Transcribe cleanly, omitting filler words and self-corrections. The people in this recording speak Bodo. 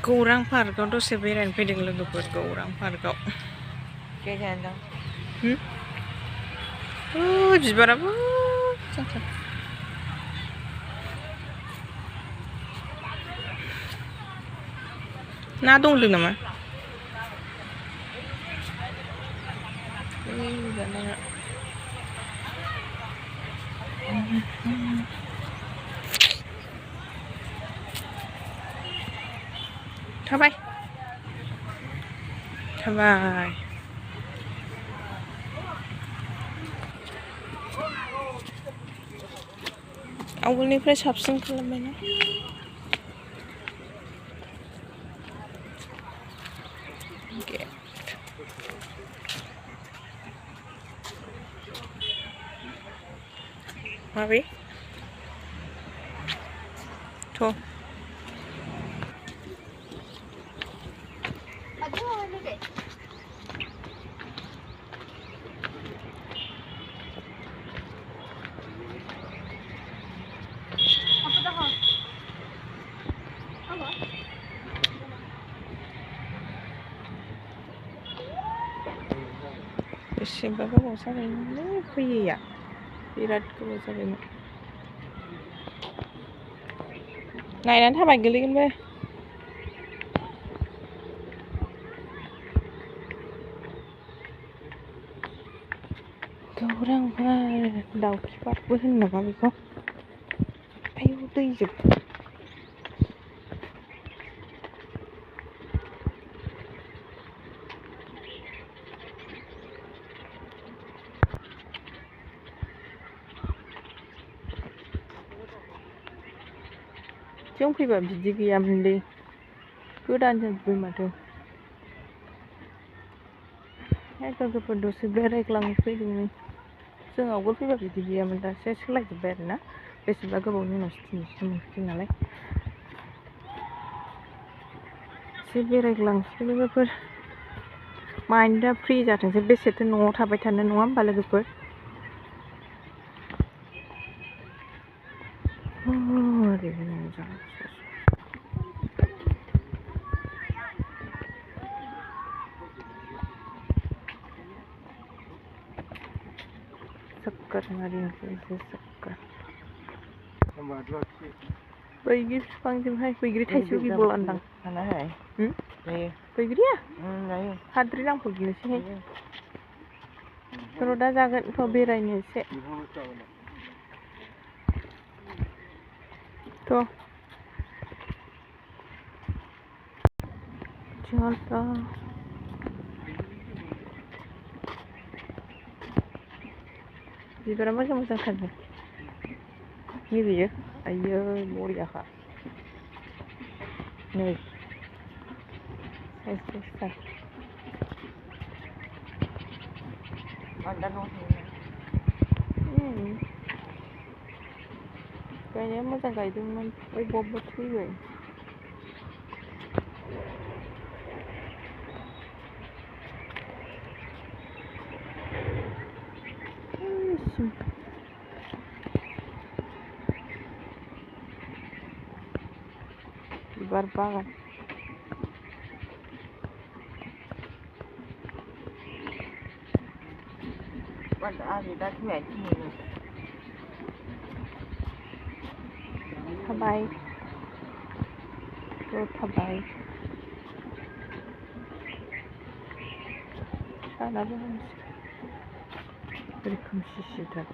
गौरां पार्कआव दसे बेरायनो फैदों लोगोफोर गौरां पार्कआव बिबाराबो ना दंदों नामा थाबाय थाबाय आवगोलनिफ्राय साबसिन खालामबायना माबे थ' बेसेबा गोबाव जाबायमोनलै फैयैया बिराद गोबाव जाबायमोन नायनानै थाबाय गोलैगोनबो गौरां पार्क दाउखि पार्कबो होनो नामा बेखौ आयौ दैजोब जों फैबा बिदि गैयामोनलै गोदान जाजोब्बाय माथो लोगोफोर दसे बेरायग्लांनो फैदोंमोन जों आवगोल फैबा बिदि गैयामोन दासो सोलायजोब्बाय आरोना बेसेबा गोबावनि उनावसो दिनैसो मोनफैदों नालाय एसे बेरायग्लांसै लोगोफोर माइन्डआ फ्रि जाथोंसै बेसेथो न'आव थाबाय थानो नङा होमबा लोगोफोर सक्कर मारिनोसै सक्कर बैग्रि बिफांजोंहाय बैग्रि थाइसेयाव गिबो लांदां बैग्रिया हाद्रि लांफैनोसैहाय र' दा जागोन थ' बेरायनो एसे थ' चलता बिबारा मोजां मोजां खारदों नैबेयो आयै बरियाखा नै साइज गायनाया मोजां गायदोंमोन अबेबा थैबाय बिबार बागान थाबाय थाबाय सानाबो रोखोम सिसिथार